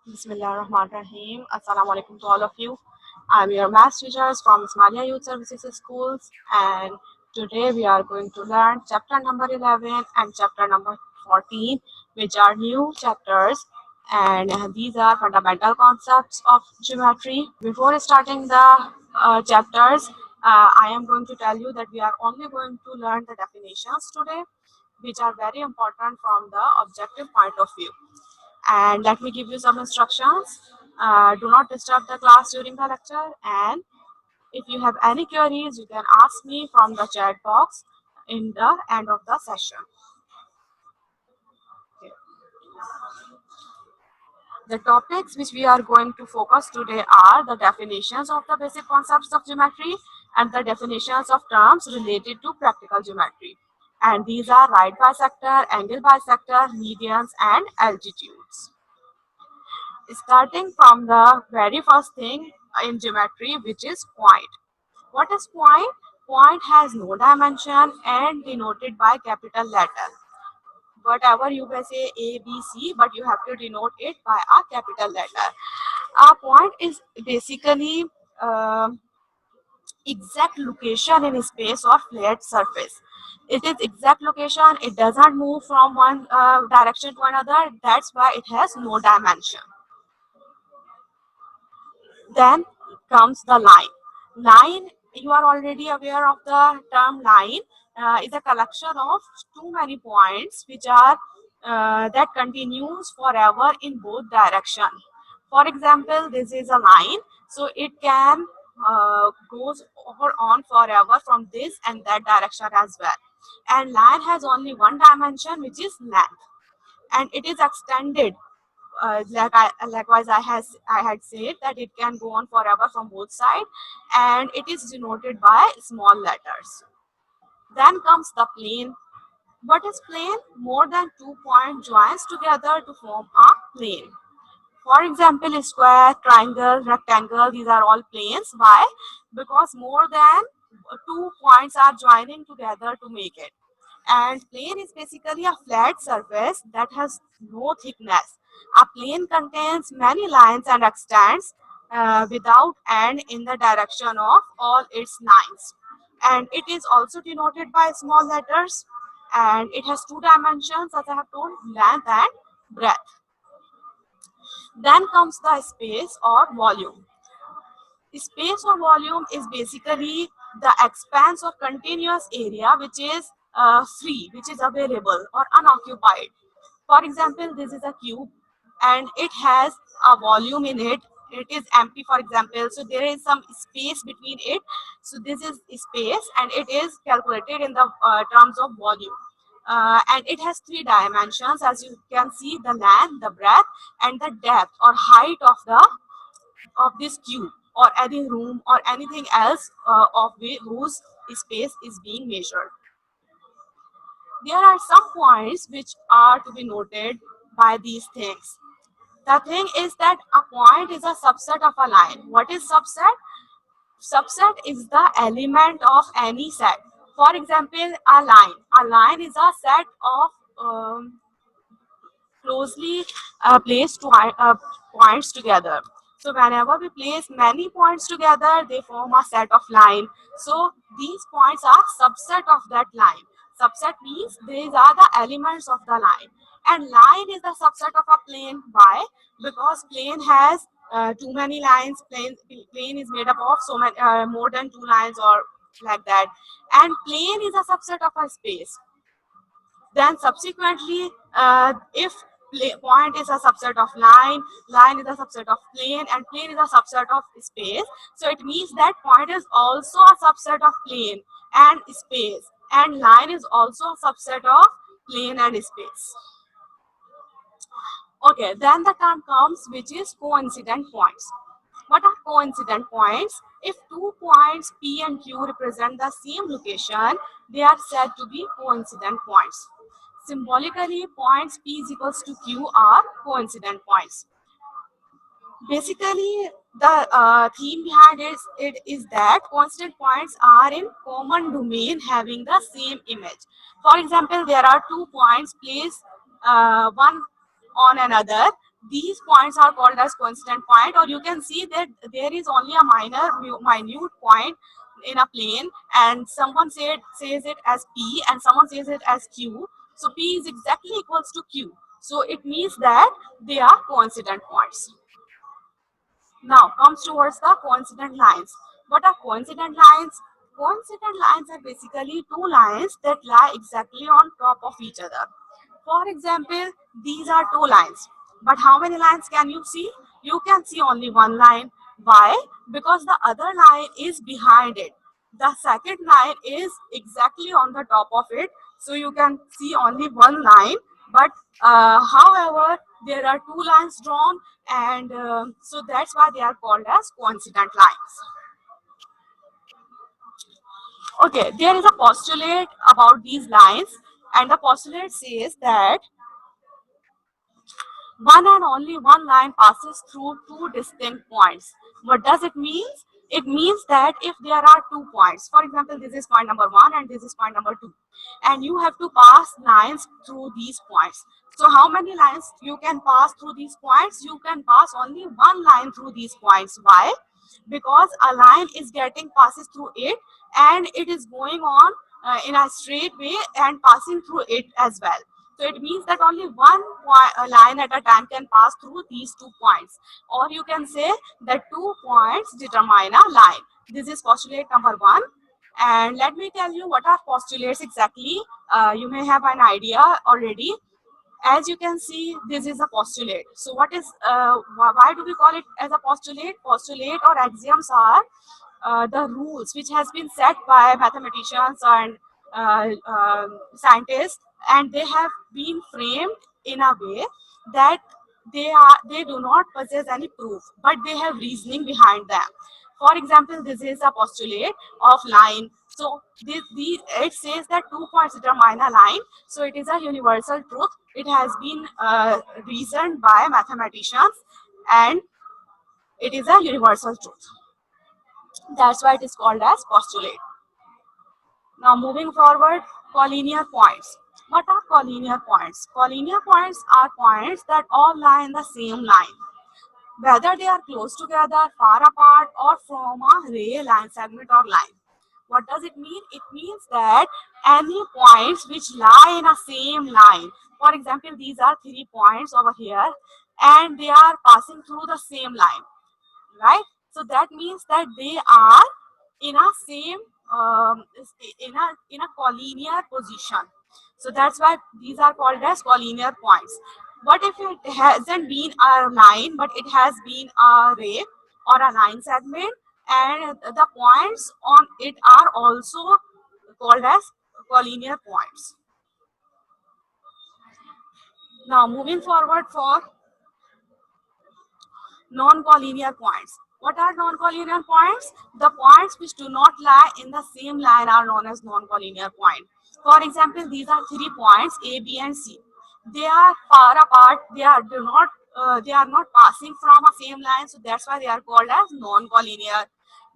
Bismillahirrahmanirrahim. Assalamu alaikum to all of you. I'm your math teachers from Ismailia Youth Services Schools, and today we are going to learn chapter number 11 and chapter number 14, which are new chapters, and these are fundamental concepts of geometry. Before starting the chapters, I am going to tell you that we are only going to learn the definitions today, which are very important from the objective point of view. And let me give you some instructions. Do not disturb the class during the lecture, and if you have any queries you can ask me from the chat box in the end of the session. Okay. The topics which we are going to focus today are the definitions of the basic concepts of geometry and the definitions of terms related to practical geometry, and these are right bisector, angle bisector, medians and altitudes. Starting from the very first thing in geometry, which is point. What is point? Point has no dimension and denoted by capital letter. Whatever you may say A, B, C, but you have to denote it by a capital letter. A point is basically exact location in space or flat surface. It is exact location. It doesn't move from one direction to another. That's why it has no dimension. Then comes the line. Line, you are already aware of the term line, is a collection of too many points which are that continues forever in both direction. For example, this is a line, so it can goes over on forever from this and that direction as well. And line has only one dimension, which is length, and it is extended likewise I had said that it can go on forever from both sides, and it is denoted by small letters. Then comes the plane. What is plane? More than 2 point joins together to form a plane. For example, square, triangle, rectangle, these are all planes. Why? Because more than 2 points are joining together to make it. And plane is basically a flat surface that has no thickness. A plane contains many lines and extends without end in the direction of all its lines. And it is also denoted by small letters, and it has two dimensions, as I have told, length and breadth. Then comes the space or volume. Space or volume is basically the expanse or continuous area which is free, which is available or unoccupied. For example, this is a cube and it has a volume in it. It is empty, for example, so there is some space between it. So this is space and it is calculated in the terms of volume. And it has three dimensions, as you can see: the length, the breadth, and the depth or height of this cube or any room or anything else whose space is being measured. There are some points which are to be noted by these things. The thing is that a point is a subset of a line. What is subset? Subset is the element of any set. For example, a line. A line is a set of closely placed points together. So whenever we place many points together, they form a set of line. So these points are subset of that line. Subset means these are the elements of the line. And line is the subset of a plane. Why? Because plane has too many lines. Plane is made up of so many more than two lines or like that. And plane is a subset of a space. Then subsequently, if point is a subset of line, line is a subset of plane, and plane is a subset of space, so it means that point is also a subset of plane and space, and line is also a subset of plane and space. Okay, then the term comes which is coincident points. What are coincident points? If 2 points P and Q represent the same location, they are said to be coincident points. Symbolically, points P is equals to Q are coincident points. Basically, the theme behind it is that coincident points are in common domain having the same image. For example, there are 2 points placed one on another, These points are called as coincident point, or you can see that there is only a minute point in a plane, and someone says it as P and someone says it as Q. So P is exactly equals to Q. So it means that they are coincident points. Now comes towards the coincident lines. What are coincident lines? Coincident lines are basically two lines that lie exactly on top of each other. For example, these are two lines. But how many lines can you see? You can see only one line. Why? Because the other line is behind it. The second line is exactly on the top of it. So you can see only one line. But however, there are two lines drawn, and so that's why they are called as coincident lines. Okay, there is a postulate about these lines, and the postulate says that one and only one line passes through two distinct points. What does it mean? It means that if there are 2 points, for example, this is point number one and this is point number two, and you have to pass lines through these points. So how many lines you can pass through these points? You can pass only one line through these points. Why? Because a line is getting passes through it, and it is going on in a straight way and passing through it as well. So it means that only line at a time can pass through these 2 points. Or you can say that 2 points determine a line. This is postulate number one. And let me tell you what are postulates exactly. You may have an idea already. As you can see, this is a postulate. So what is why do we call it as a postulate? Postulate or axioms are the rules which has been set by mathematicians and scientists, and they have been framed in a way that they do not possess any proof, but they have reasoning behind them. For example, this is a postulate of line. So it says that 2 points determine a line. So it is a universal truth. It has been reasoned by mathematicians, and it is a universal truth. That's why it is called as postulate. Now moving forward, collinear points. What are collinear points? Collinear points are points that all lie in the same line, whether they are close together, far apart, or from a ray, line segment, or line. What does it mean? It means that any points which lie in a same line. For example, these are 3 points over here, and they are passing through the same line, right? So that means that they are in a same in a collinear position. So that's why these are called as collinear points. What if it hasn't been a line, but it has been a ray or a line segment, and the points on it are also called as collinear points. Now moving forward for non-collinear points. What are non-collinear points? The points which do not lie in the same line are known as non-collinear point. For example, these are 3 points A, B, and C. They are far apart. They are not passing from a same line, so that's why they are called as non-collinear.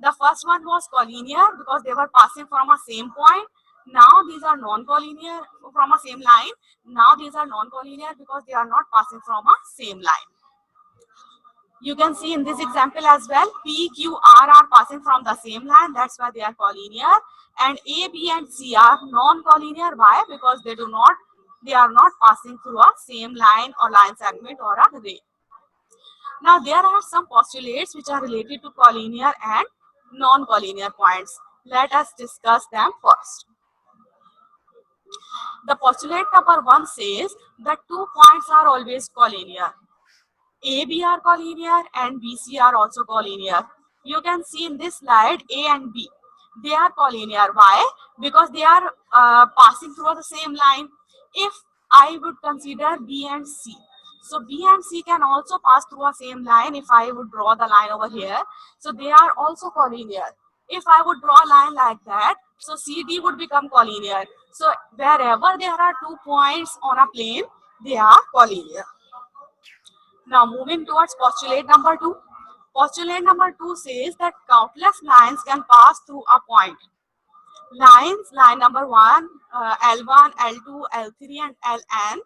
The first one was collinear because they were passing from a same point. Now these are non-collinear from a same line. Now these are non-collinear because they are not passing from a same line. You can see in this example as well, P, Q, R are passing from the same line. That's why they are collinear. And A, B, and C are non-collinear. Why? Because they are not passing through a same line or line segment or a ray. Now, there are some postulates which are related to collinear and non-collinear points. Let us discuss them first. The postulate number one says that 2 points are always collinear. AB are collinear and BC are also collinear. You can see in this slide A and B. They are collinear. Why? Because they are passing through the same line. If I would consider B and C. So B and C can also pass through a same line if I would draw the line over here. So they are also collinear. If I would draw a line like that, so CD would become collinear. So wherever there are 2 points on a plane, they are collinear. Now moving towards postulate number two. Postulate number two says that countless lines can pass through a point. Line number one, L1, L2, L3, and Ln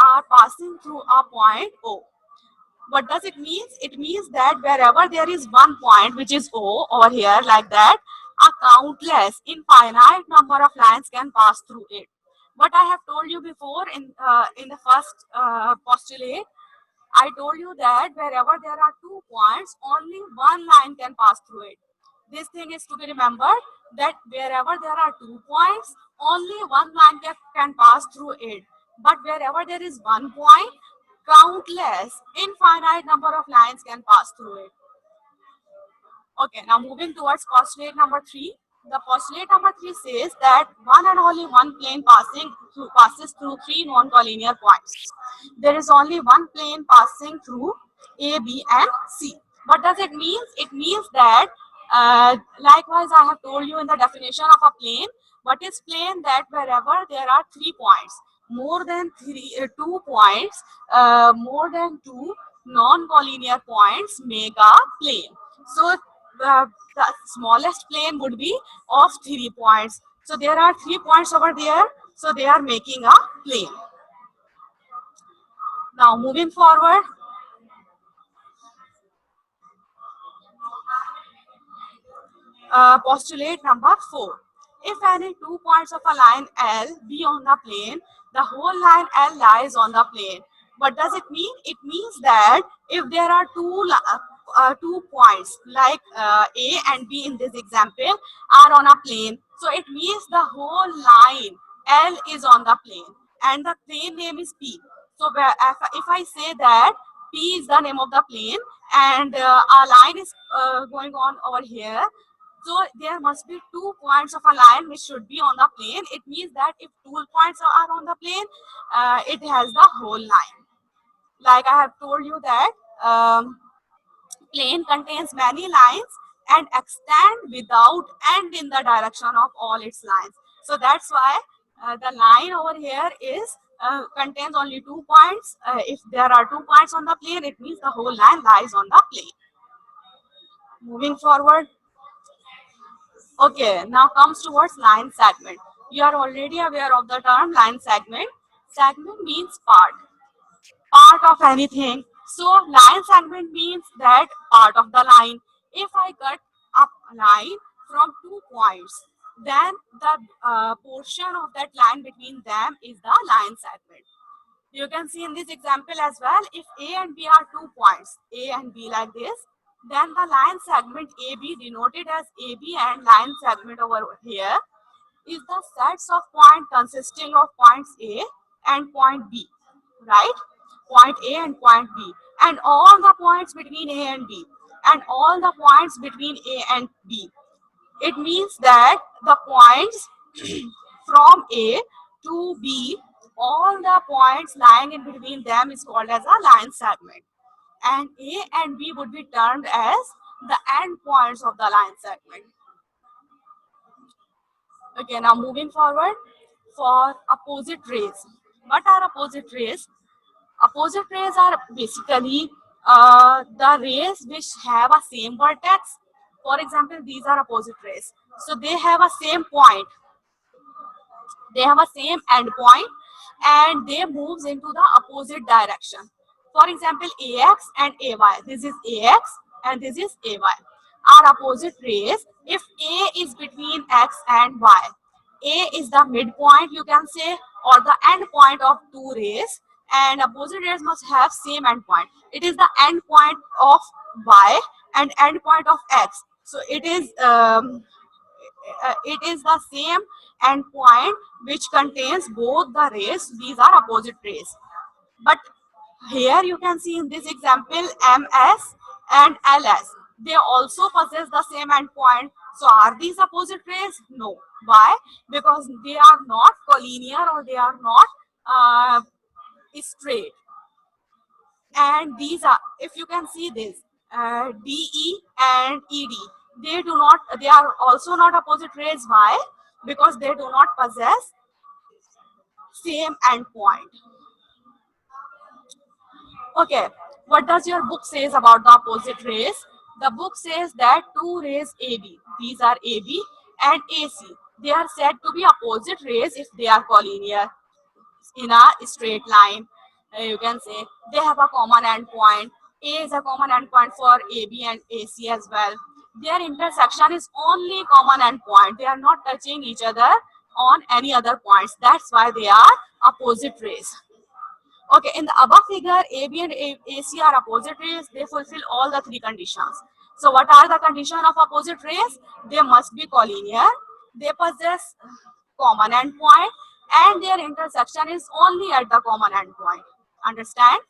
are passing through a point O. What does it mean? It means that wherever there is one point, which is O over here, like that, a countless, infinite number of lines can pass through it. But I have told you before in the first postulate, I told you that wherever there are 2 points, only one line can pass through it. This thing is to be remembered, that wherever there are 2 points, only one line can pass through it. But wherever there is one point, countless, infinite number of lines can pass through it. Okay, now moving towards postulate number 3. The postulate number 3 says that one and only one plane passes through three non-collinear points. There is only one plane passing through A, B, and C. What does it mean? It means that likewise I have told you in the definition of a plane. What is plane? That wherever there are 3 points, more than 2 points, more than two non-collinear points make a plane. So the smallest plane would be of 3 points. So there are 3 points over there. So they are making a plane. Now moving forward, postulate number 4. If any 2 points of a line L be on the plane, the whole line L lies on the plane. What does it mean? It means that if there are 2 points like A and B in this example are on a plane, so it means the whole line L is on the plane and the plane name is P. So if I say that P is the name of the plane and a line is going on over here, so there must be 2 points of a line which should be on the plane. It means that if 2 points are on the plane, it has the whole line. Like I have told you that plane contains many lines and extend without end in the direction of all its lines. So that's why the line over here is contains only 2 points. If there are 2 points on the plane, it means the whole line lies on the plane. Moving forward, okay, now comes towards line segment. You are already aware of the term line segment. Segment means part of anything. So line segment means that part of the line. If I cut up a line from 2 points, then the portion of that line between them is the line segment. You can see in this example as well, if A and B are 2 points, A and B like this, then the line segment AB denoted as AB and line segment over here is the sets of points consisting of points A and point B, right? Point A and point B, and all the points between A and B, and all the points between A and B. It means that the points from A to B, all the points lying in between them is called as a line segment. And A and B would be termed as the end points of the line segment. Okay, now moving forward for opposite rays. What are opposite rays? Opposite rays are basically the rays which have a same vertex. For example, these are opposite rays. So they have a same point, they have a same endpoint, and they moves into the opposite direction. For example, AX and AY. This is AX and this is AY. Are opposite rays if A is between X and Y. A is the midpoint, you can say, or the end point of two rays, and opposite rays must have same endpoint. It is the endpoint of Y and endpoint of X. So it is the same endpoint which contains both the rays. These are opposite rays. But here you can see in this example MS and LS. They also possess the same endpoint. So are these opposite rays? No. Why? Because they are not collinear or they are not straight. And these are, if you can see this, DE and ED, they are also not opposite rays. Why? Because they do not possess same endpoint. Okay, what does your book says about the opposite rays? The book says that two rays AB, these are AB and AC, they are said to be opposite rays if they are collinear in a straight line. You can say they have a common endpoint. A is a common endpoint for AB and AC as well. Their intersection is only common endpoint. They are not touching each other on any other points. That's why they are opposite rays. Okay, in the above figure, AB and AC are opposite rays. They fulfill all the three conditions. So what are the conditions of opposite rays? They must be collinear. They possess common endpoint and their intersection is only at the common endpoint. Understand?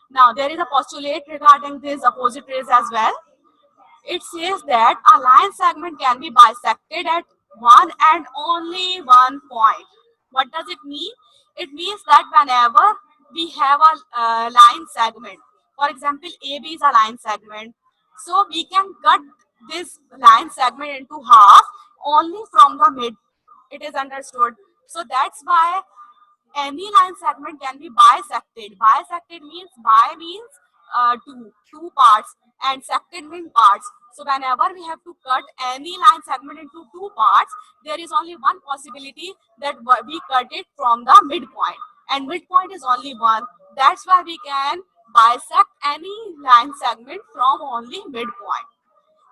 Now there is a postulate regarding these opposite rays as well. It says that a line segment can be bisected at one and only one point. What does it mean? It means that whenever we have a line segment, for example, AB is a line segment, so we can cut this line segment into half only from the mid. It is understood. So that's why any line segment can be bisected. Bisected means bi means two parts and sected means parts. So whenever we have to cut any line segment into two parts, there is only one possibility that we cut it from the midpoint, and midpoint is only one. That's why we can bisect any line segment from only midpoint.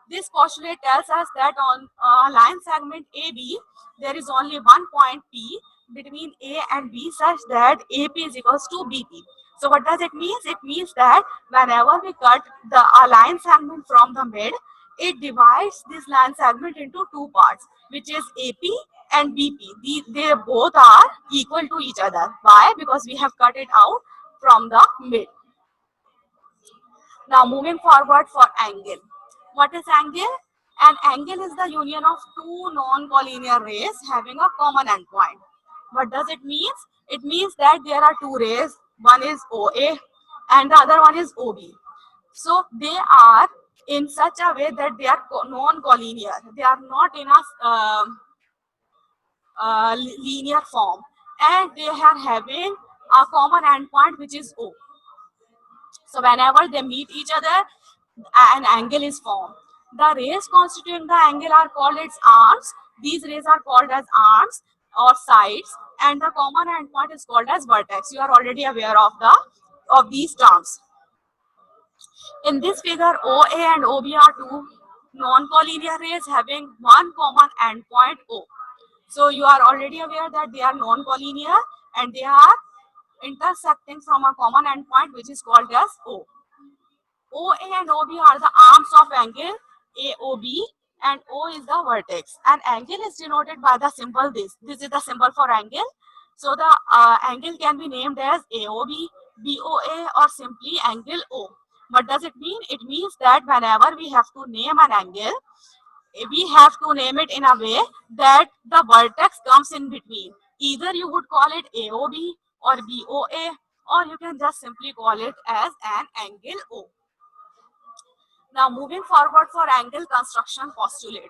This postulate tells us that on line segment AB, there is only one point P between A and B such that AP is equals to BP. So what does it mean? It means that whenever we cut the line segment from the mid, it divides this line segment into two parts, which is AP and BP. They both are equal to each other. Why? Because we have cut it out from the mid. Now moving forward for angle. What is angle? An angle is the union of two non-collinear rays having a common endpoint. What does it mean? It means that there are two rays. One is OA and the other one is OB. So they are in such a way that they are non-collinear. They are not in a linear form and they are having a common endpoint which is O. So whenever they meet each other, an angle is formed. The rays constituting the angle are called its arms. These rays are called as arms or sides, and the common endpoint is called as vertex. You are already aware of these terms. In this figure, OA and OB are two non-collinear rays having one common endpoint O. So you are already aware that they are non-collinear and they are intersecting from a common endpoint which is called as O. OA and OB are the arms of angle AOB and O is the vertex. And angle is denoted by the symbol this. This is the symbol for angle. So the angle can be named as AOB, BOA or simply angle O. What does it mean? It means that whenever we have to name an angle, we have to name it in a way that the vertex comes in between. Either you would call it AOB or BOA or you can just simply call it as an angle O. Now moving forward for angle construction postulate.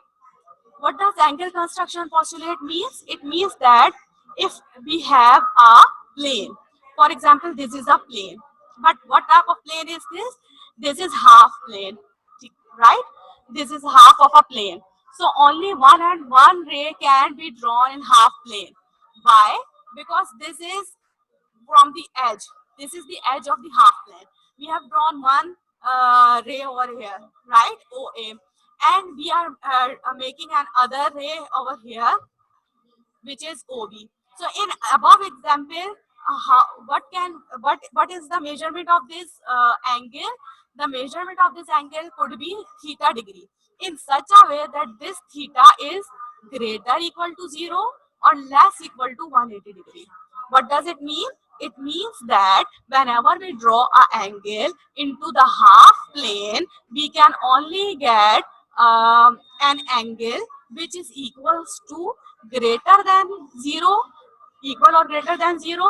What does angle construction postulate means? It means that if we have a plane, for example, this is a plane. But what type of plane is this? This is half plane, right? This is half of a plane. So only one and one ray can be drawn in half plane. Why? Because this is from the edge. This is the edge of the half plane. We have drawn one ray over here, right? OA. And we are making another ray over here, which is OB. So in above example, what is the measurement of this angle? The measurement of this angle could be theta degree in such a way that this theta is greater equal to 0 or less equal to 180 degree. What does it mean? It means that whenever we draw an angle into the half plane, we can only get an angle which is equals to greater than 0, equal or greater than 0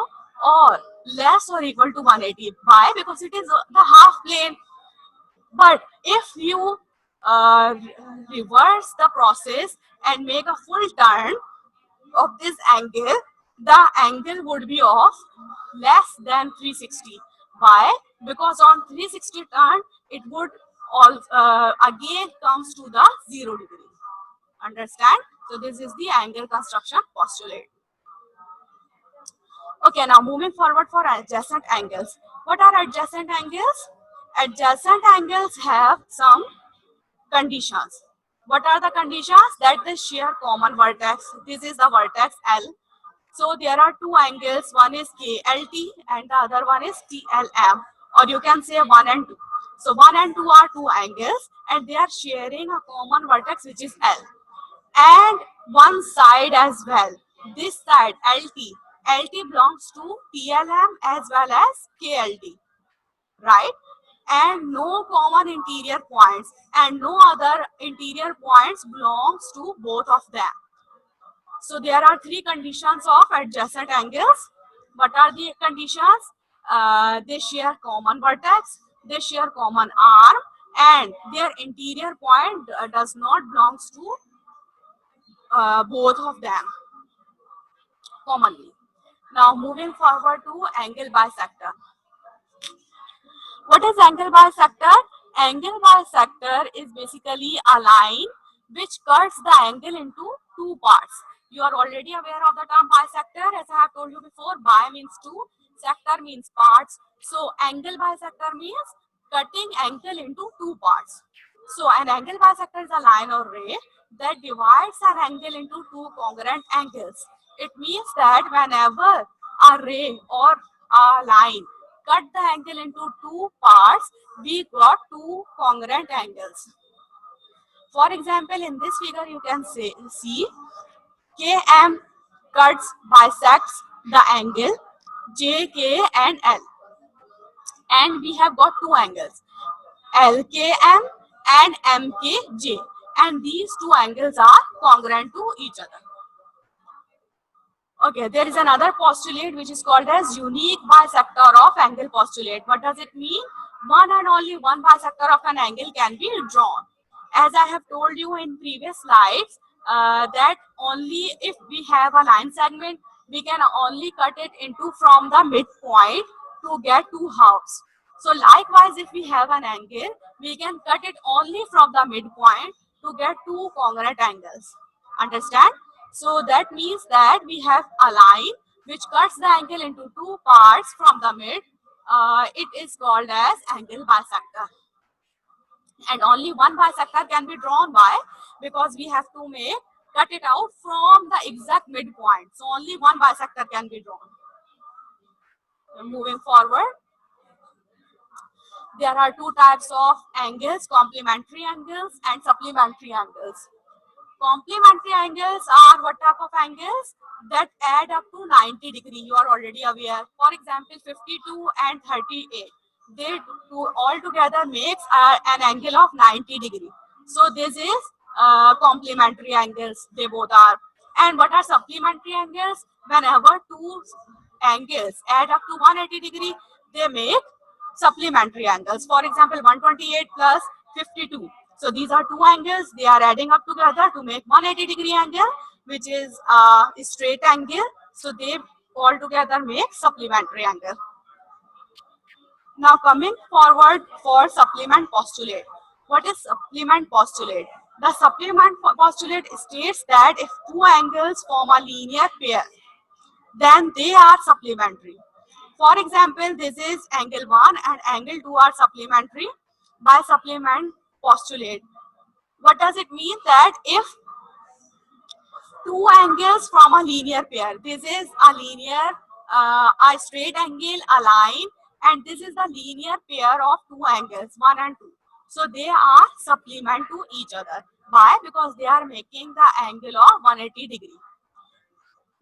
or less or equal to 180. Why? Because it is the half plane. But if you reverse the process and make a full turn of this angle, the angle would be of less than 360. Why? Because on 360 turn, it would all again comes to the 0 degree. Understand? So this is the angle construction postulate. Okay, now moving forward for adjacent angles. What are adjacent angles? Adjacent angles have some conditions. What are the conditions? That they share common vertex. This is the vertex L. So there are two angles. One is KLT and the other one is TLM, or you can say 1 and 2. So 1 and 2 are two angles and they are sharing a common vertex which is L. And one side as well. This side LT. LT belongs to TLM as well as KLT, right? And no common interior points and no other interior points belongs to both of them. So there are three conditions of adjacent angles. What are the conditions? They share common vertex, they share common arm, and their interior point does not belongs to both of them commonly. Now moving forward to angle bisector. What is angle bisector? Angle bisector is basically a line which cuts the angle into two parts. You are already aware of the term bisector, as I have told you before. Bi means two, sector means parts. So angle bisector means cutting angle into two parts. So an angle bisector is a line or ray that divides an angle into two congruent angles. It means that whenever a ray or a line cut the angle into two parts, we got two congruent angles. For example, in this figure you can see KM cuts bisects the angle JK and L, and we have got two angles LKM and MKJ, and these two angles are congruent to each other. Okay, there is another postulate which is called as unique bisector of angle postulate. What does it mean? One and only one bisector of an angle can be drawn. As I have told you in previous slides, that only if we have a line segment, we can only cut it into from the midpoint to get two halves. So likewise, if we have an angle, we can cut it only from the midpoint to get two congruent angles. Understand? So that means that we have a line which cuts the angle into two parts from the mid. It is called as angle bisector. And only one bisector can be drawn. Why? Because we have to cut it out from the exact midpoint. So only one bisector can be drawn. Moving forward, there are two types of angles: complementary angles and supplementary angles. Complementary angles are what type of angles? That add up to 90 degree. You are already aware. For example, 52 and 38. They two all together makes an angle of 90 degree. So this is complementary angles. They both are. And what are supplementary angles? Whenever two angles add up to 180 degree, they make supplementary angles. For example, 128 plus 52. So these are two angles. They are adding up together to make 180 degree angle, which is a straight angle. So they all together make supplementary angle. Now coming forward for supplement postulate. What is supplement postulate? The supplement postulate states that if two angles form a linear pair, then they are supplementary. For example, this is angle 1 and angle 2 are supplementary by supplement postulate. What does it mean? That if two angles from a linear pair, this is a linear, a straight angle, a line, and this is the linear pair of two angles, 1 and 2. So they are supplement to each other. Why? Because they are making the angle of 180 degree.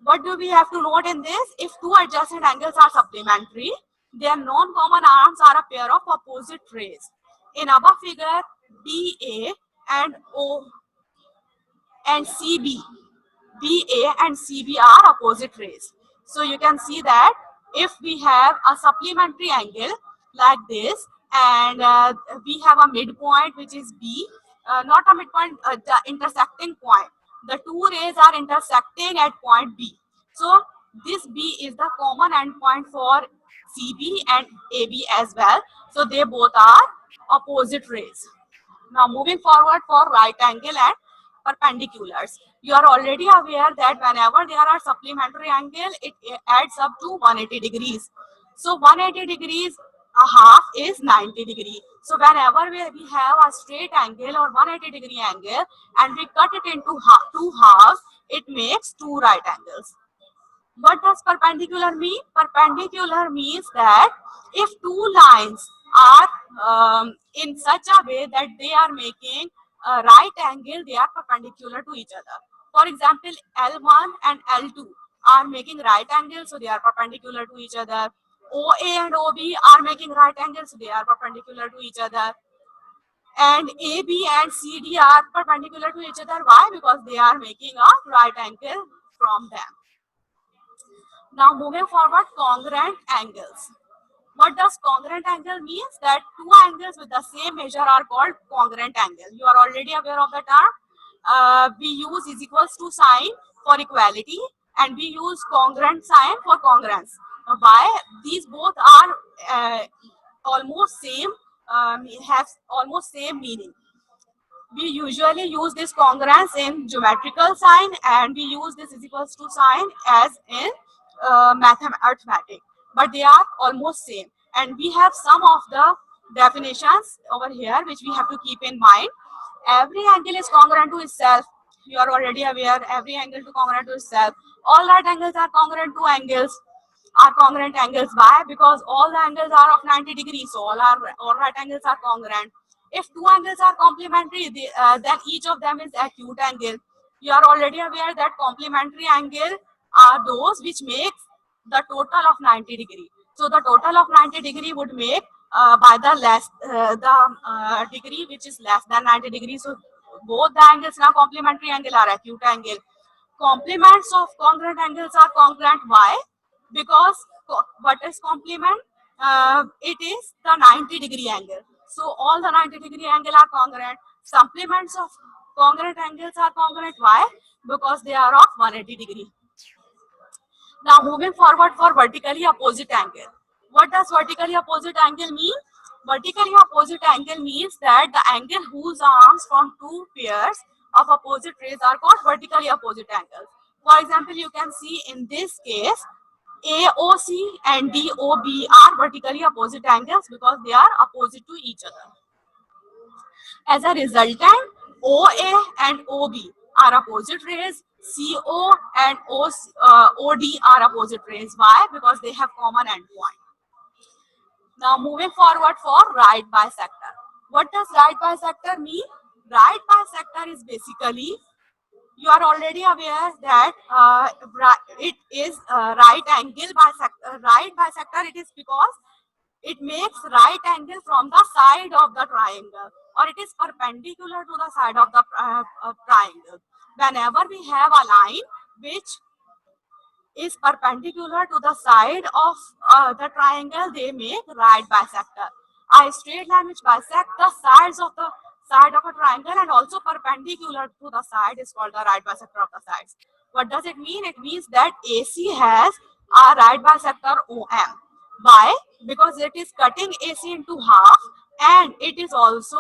What do we have to note in this? If two adjacent angles are supplementary, their non-common arms are a pair of opposite rays. In above figure, BA and O and CB, BA and CB are opposite rays. So you can see that if we have a supplementary angle like this, and we have a midpoint which is B, not a midpoint, the intersecting point. The two rays are intersecting at point B. So this B is the common endpoint for CB and AB as well. So they both are opposite rays. Now moving forward for right angle and perpendiculars. You are already aware that whenever there are supplementary angle, it adds up to 180 degrees. So 180 degrees a half is 90 degree. So whenever we have a straight angle or 180 degree angle and we cut it into two halves, it makes two right angles. What does perpendicular mean? Perpendicular means that if two lines are in such a way that they are making a right angle, they are perpendicular to each other. For example, L1 and L2 are making right angles, so they are perpendicular to each other. OA and OB are making right angles, so they are perpendicular to each other. And AB and CD are perpendicular to each other. Why? Because they are making a right angle from them. Now moving forward, congruent angles. What does congruent angle means? That two angles with the same measure are called congruent angle. You are already aware of the term. We use is equals to sign for equality and we use congruent sign for congruence. Why? These both are almost same, have almost same meaning. We usually use this congruence in geometrical sign and we use this is equals to sign as in arithmetic, but they are almost same. And we have some of the definitions over here which we have to keep in mind. Every angle is congruent to itself. You are already aware, every angle to congruent to itself. All right angles are congruent to angles, are congruent angles. Why? Because all the angles are of 90 degrees, so all right angles are congruent. If two angles are complementary, then each of them is acute angle. You are already aware that complementary angle are those which makes the total of 90 degree. So the total of 90 degree would make by the degree which is less than 90 degrees. So both the angles now complementary angle are acute angle. Complements of congruent angles are congruent. Why? Because what is complement? It is the 90 degree angle. So all the 90 degree angle are congruent. Supplements of congruent angles are congruent. Why? Because they are of 180 degree. Now moving forward for vertically opposite angle. What does vertically opposite angle mean? Vertically opposite angle means that the angle whose arms from two pairs of opposite rays are called vertically opposite angles. For example, you can see in this case, AOC and DOB are vertically opposite angles because they are opposite to each other. As a resultant, OA and OB are opposite rays. CO and OD are opposite rays. Why? Because they have common endpoint. Now moving forward for right bisector. What does right bisector mean? Right bisector is basically, you are already aware that it is right angle bisector. Right bisector it is because it makes right angle from the side of the triangle, or it is perpendicular to the side of the triangle. Whenever we have a line which is perpendicular to the side of the triangle, they make right bisector. A straight line which bisects the sides of the side of a triangle and also perpendicular to the side is called the right bisector of the sides. What does it mean? It means that AC has a right bisector OM. Why? Because it is cutting AC into half and it is also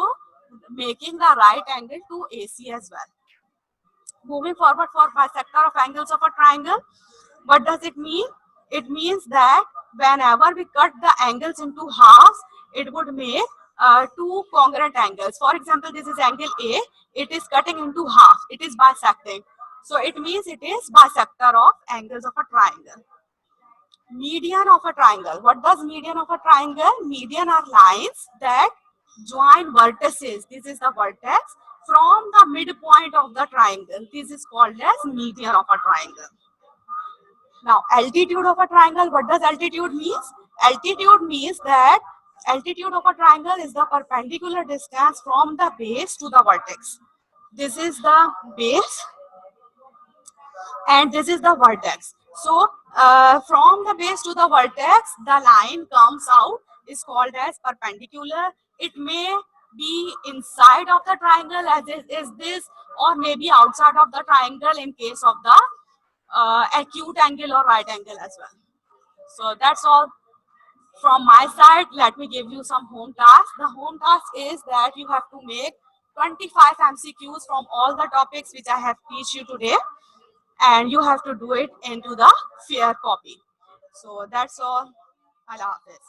making the right angle to AC as well. Moving forward for bisector of angles of a triangle, what does it mean? It means that whenever we cut the angles into halves, it would make two congruent angles. For example, this is angle A, it is cutting into half, it is bisecting. So it means it is bisector of angles of a triangle. Median of a triangle. What does median of a triangle? Median are lines that join vertices. This is the vertex from the midpoint of the triangle. This is called as median of a triangle. Now, altitude of a triangle, what does altitude means? Altitude means that altitude of a triangle is the perpendicular distance from the base to the vertex. This is the base and this is the vertex. So, from the base to the vertex, the line comes out is called as perpendicular. It may be inside of the triangle as is this, or maybe outside of the triangle in case of the acute angle or right angle as well. So that's all from my side. Let me give you some home tasks. The home task is that you have to make 25 MCQs from all the topics which I have teach you today, and you have to do it into the fair copy. So that's all. Allah Hafiz.